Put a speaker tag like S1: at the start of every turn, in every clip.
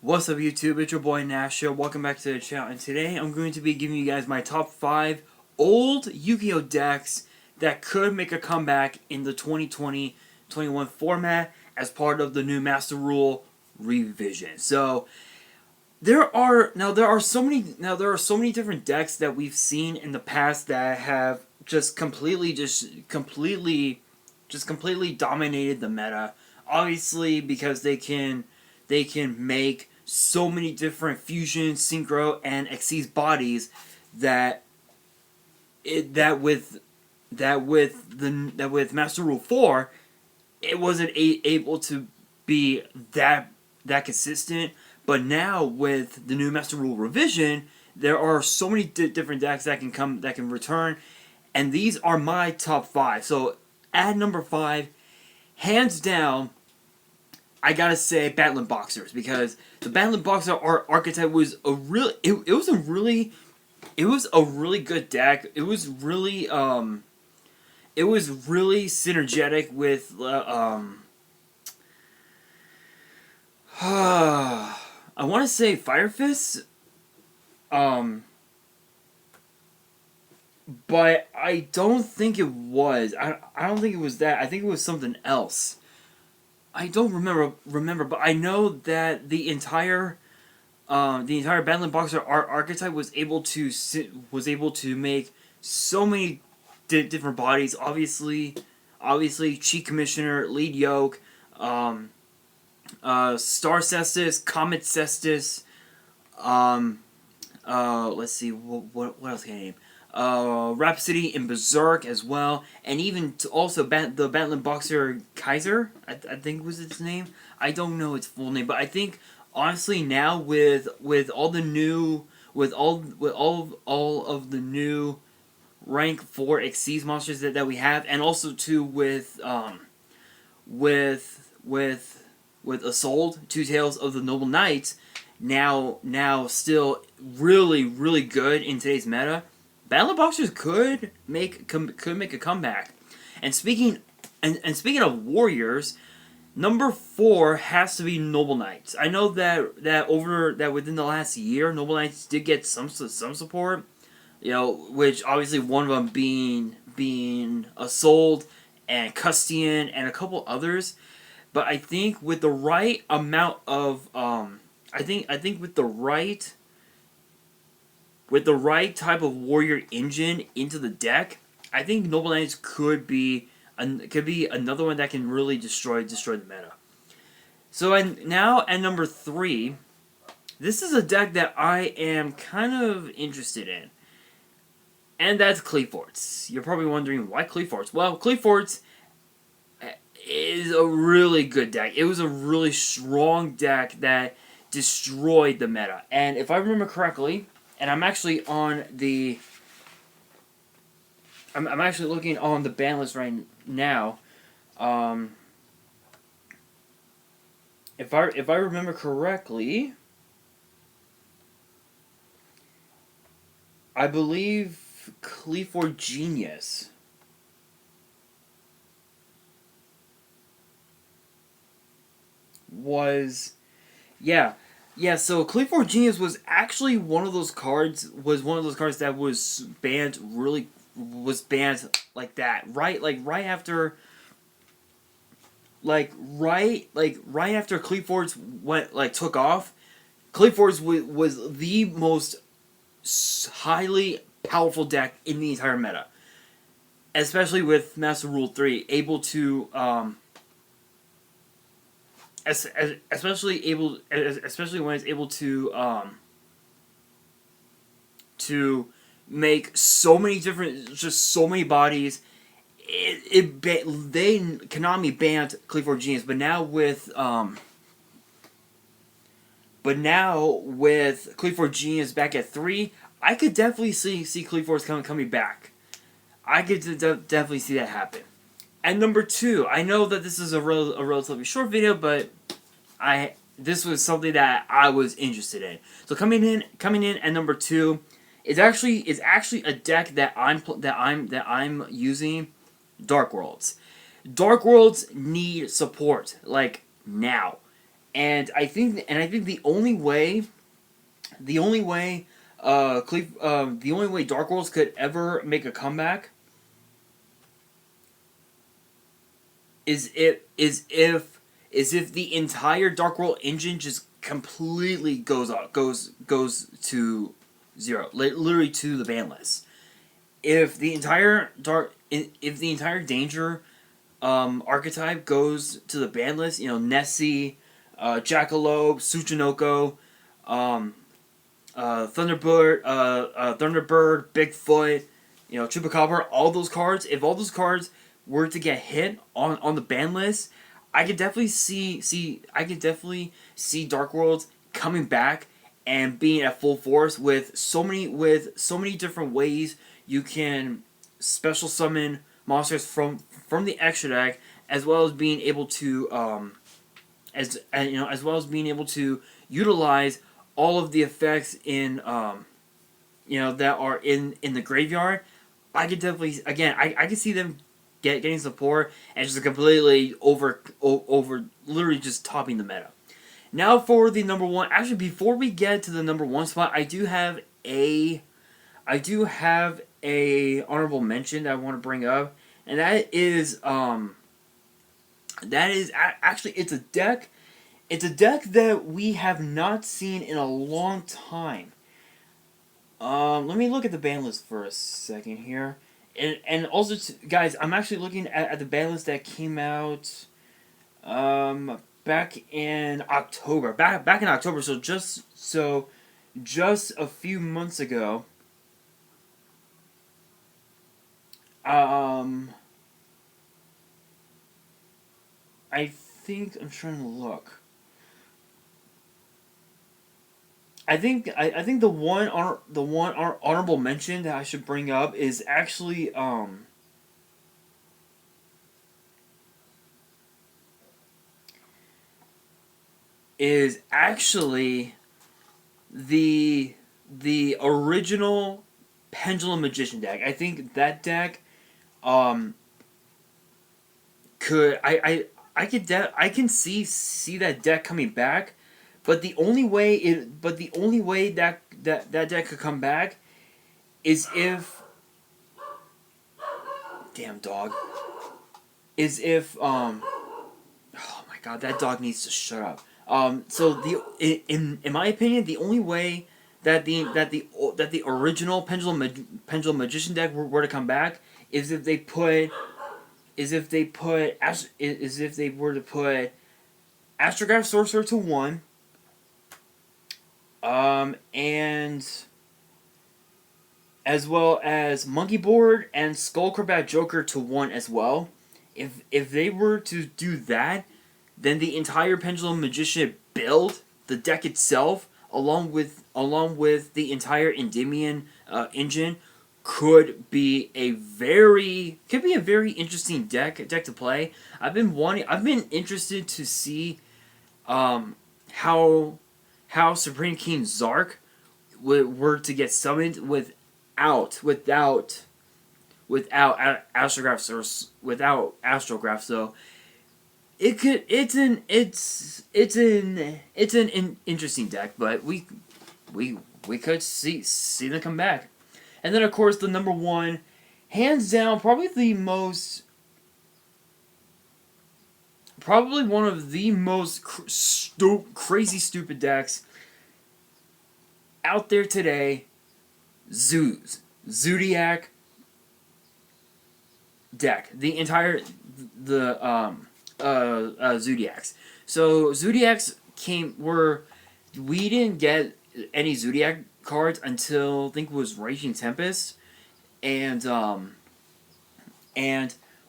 S1: What's up YouTube, it's your boy Nash here. Welcome back to the channel, and today I'm going to be giving you guys my top 5 old Yu-Gi-Oh decks that could make a comeback in the 2020-21 format as part of the new Master Rule revision. So there are so many different decks that we've seen in the past that have just completely dominated the meta. Obviously because they can make so many different fusion, synchro, and Xyz bodies that with Master Rule 4, it wasn't able to be that consistent. But now with the new Master Rule revision, there are so many different decks that can return, and these are my top 5. So at number 5, hands down, I gotta say Battling Boxers, because the Battling Boxer archetype was a really it was a really good deck. It was really synergetic with I want to say Fire Fist, but I don't think it was. I don't think it was that. I think it was something else. I don't remember, but I know that the entire Battling Boxer archetype was able to make so many different bodies. Obviously, Chief Commissioner, Lead Yoke, Star Cestus, Comet Cestus. Let's see, what else can I name? Rhapsody and Berserk as well, and even also the Battling Boxer Kaiser, I think was its name. I don't know its full name, but I think honestly now with all the new all of the new rank 4 Xyz monsters that we have, and also too with Assault, Two Tails of the Noble Knights, now still really good in today's meta. Battling Boxers could make a comeback. And speaking of warriors, number 4 has to be Noble Knights. I know that within the last year, Noble Knights did get some support. You know, which obviously one of them being Assault and Custian and a couple others. But I think with the right amount of I think with the right type of warrior engine into the deck, I think Noble Knights could be another one that can really destroy the meta. So now at number 3, this is a deck that I am kind of interested in, and that's Cleaforts. You're probably wondering why Cleaforts. Well, Cleaforts is a really good deck. It was a really strong deck that destroyed the meta, and if I remember correctly. And I'm actually on the. I'm actually looking on the ban list right now. If I remember correctly, I believe Cleaford Genius was, yeah. Yeah, so Cleaford Genius was actually one of those cards that was banned like that. Right after Cleaford's took off. Cleaford's was the most highly powerful deck in the entire meta. Especially with Master Rule 3, able to especially when it's able to make so many different, just so many bodies. Konami banned Cleaford Genius, but now with Cleaford Genius back at 3, I could definitely see Cleaford's coming back. I could definitely see that happen. And number 2, I know that this is a relatively short video, but this was something that I was interested in. So coming in at number 2 is actually a deck that I'm using. Dark Worlds. Dark Worlds need support like now, I think the only way the only way Dark Worlds could ever make a comeback is if the entire Dark World engine just completely goes to zero, literally to the ban list. If the entire Danger archetype goes to the ban list, Nessie, Jackalope, Tsuchinoko, Thunderbird, Bigfoot, Chupacabra, all those cards. If all those cards were to get hit on the ban list, I could definitely see Dark Worlds coming back and being at full force with so many different ways you can special summon monsters from the extra deck, as well as being able to as well as being able to utilize all of the effects in that are in the graveyard. I could definitely I could see them getting support and just completely over literally just topping the meta. Now for the number one. Actually, before we get to the number one spot, I do have a honorable mention that I want to bring up, and actually it's a deck. It's a deck that we have not seen in a long time. Let me look at the ban list for a second here. And also, guys, I'm actually looking at the ban list that came out back in October. Back in October, so just a few months ago. I think I'm trying to look. I think the one honorable mention that I should bring up is actually the original Pendulum Magician deck. I think that deck I can see that deck coming back. But the only way that deck could come back is if damn dog is if oh my god, that dog needs to shut up. So in my opinion, the only way that the original Pendulum Magician deck were to come back is if they were to put Astrograph Sorcerer to 1. And as well as Monkey Board and Skullcrobat Joker to 1 as well. If they were to do that, then the entire Pendulum Magician build, the deck itself, along with the entire Endymion engine, could be a very interesting deck to play. I've been interested to see how Supreme King Zark were to get summoned without Astrograph. So it's an interesting deck, but we could see them come back. And then of course the number one, hands down, probably one of the most crazy stupid decks out there today, Zodiac deck. The entire Zodiacs. So Zodiacs we didn't get any Zodiac cards until I think it was Raging Tempest, and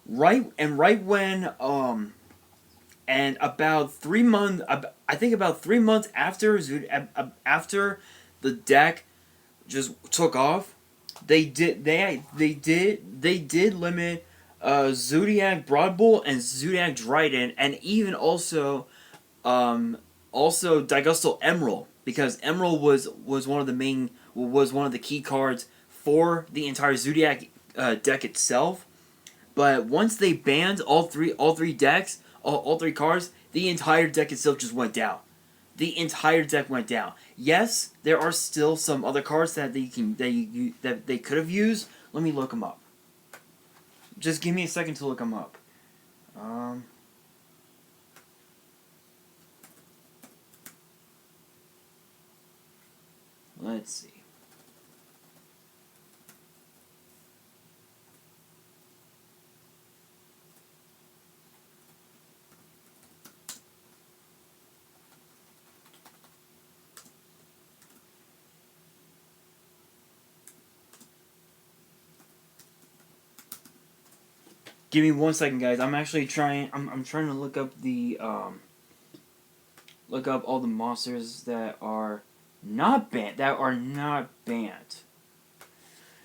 S1: right when and about 3 months, I think about 3 months after the deck just took off, they did limit Zodiac Broadbolt and Zodiac Dryden, and even also Digustal Emerald, because Emerald was one of the key cards for the entire Zodiac deck itself. But once they banned all three decks, all three cards, the entire deck itself just went down. The entire deck went down. Yes, there are still some other cards that they could have used. Let me look them up. Just give me a second to look them up. Let's see. Give me 1 second, guys. I'm actually trying. I'm trying to look up the look up all the monsters that are not banned.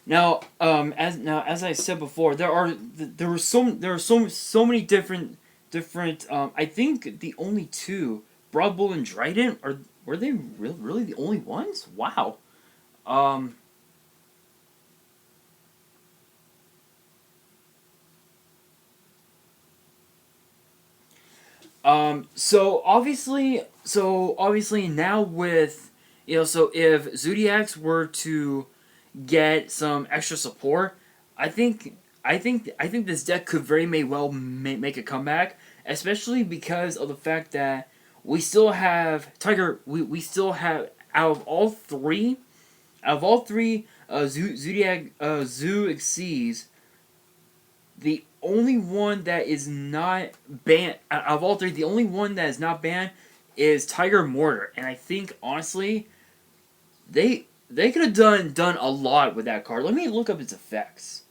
S1: Now, as I said before, there are so many different. I think the only two, Broad Bull and Dryden, were they really the only ones? Wow. So obviously now with, so if Zodiacs were to get some extra support, I think this deck could very may well make a comeback, especially because of the fact that we still have we still have out of all three Zodiac Zoo Exceeds, the only one that is not banned out of all three, the only one that is not banned is Tiger Mortar, and I think honestly, they could have done a lot with that card. Let me look up its effects.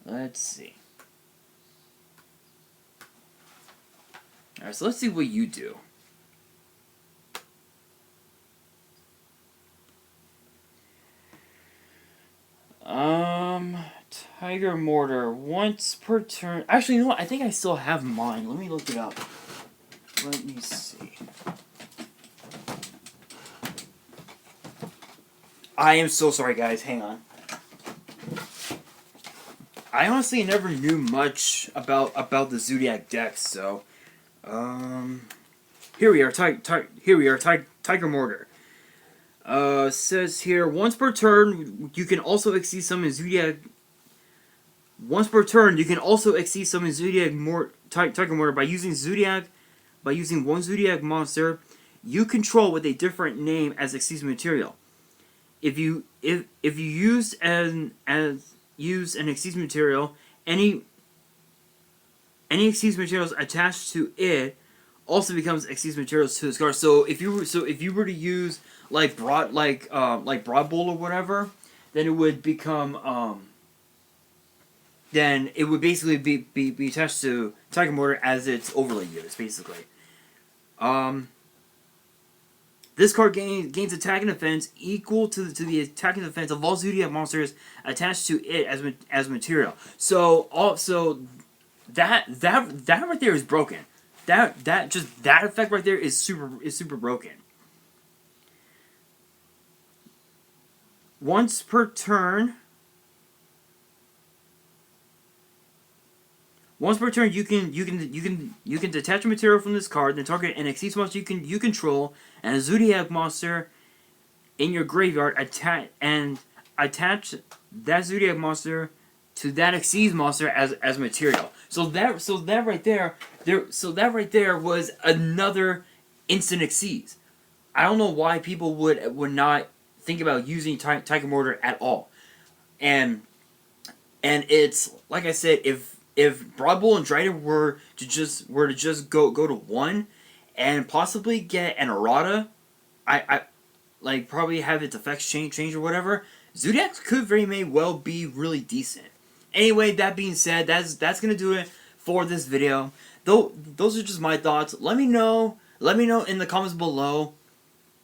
S1: Let's see. All right, so let's see what you do. Tiger Mortar, once per turn. Actually, you know what? I think I still have mine. Let me look it up. Let me see. I am so sorry, guys. Hang on. I honestly never knew much about the Zodiac decks, so here we are. Tiger Mortar. Says here, once per turn, you can also exceed summon Zodiac. Once per turn, you can also exceed summon Zodiac Tiger Mortar by using one Zodiac monster you control with a different name as exceed material. If you use an exceed material, any exceed materials attached to it also becomes exceed materials to this card. So if you were to use like Broad Bull or whatever, then it would become then it would basically be attached to Tiger Mortar as its overlay units, basically. This card gains attack and defense equal to the attack and defense of all Zodiac monsters attached to it as material. So that right there is broken. That effect right there is super broken. Once per turn, you can detach a material from this card, then target an Exceed monster you control and a Zodiac monster in your graveyard. Attach that Zodiac monster to that Exceed monster as material. So that right there was another instant Exceed. I don't know why people would not think about using Tiger Mortar at all. And it's like I said, if Broad Bull and Dryden were to just go to one and possibly get an errata, I like probably have its effects change or whatever, Zodiac could very may well be really decent. Anyway, that being said, that's gonna do it for this video. Though those are just my thoughts. Let me know in the comments below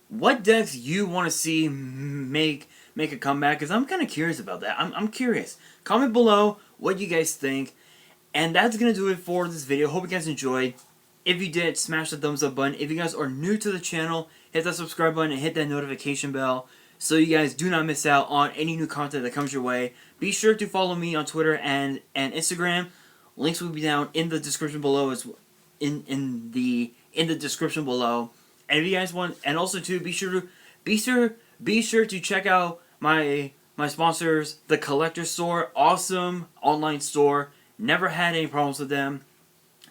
S1: what decks you want to see make a comeback, because I'm kind of curious about that. I'm curious. Comment below what you guys think. And that's going to do it for this video. Hope you guys enjoyed. If you did, smash the thumbs up button. If you guys are new to the channel, hit that subscribe button and hit that notification bell so you guys do not miss out on any new content that comes your way. Be sure to follow me on Twitter and Instagram. Links will be down in the description below in the description below. And if you guys want, and also too, be sure to check out my sponsors, the Collector Store, awesome online store. Never had any problems with them.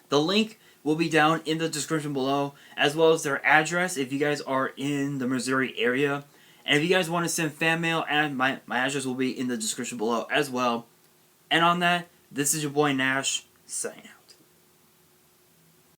S1: The link will be down in the description below, as well as their address if you guys are in the Missouri area. And if you guys want to send fan mail, and my address will be in the description below as well. And on that, this is your boy Nash, signing out.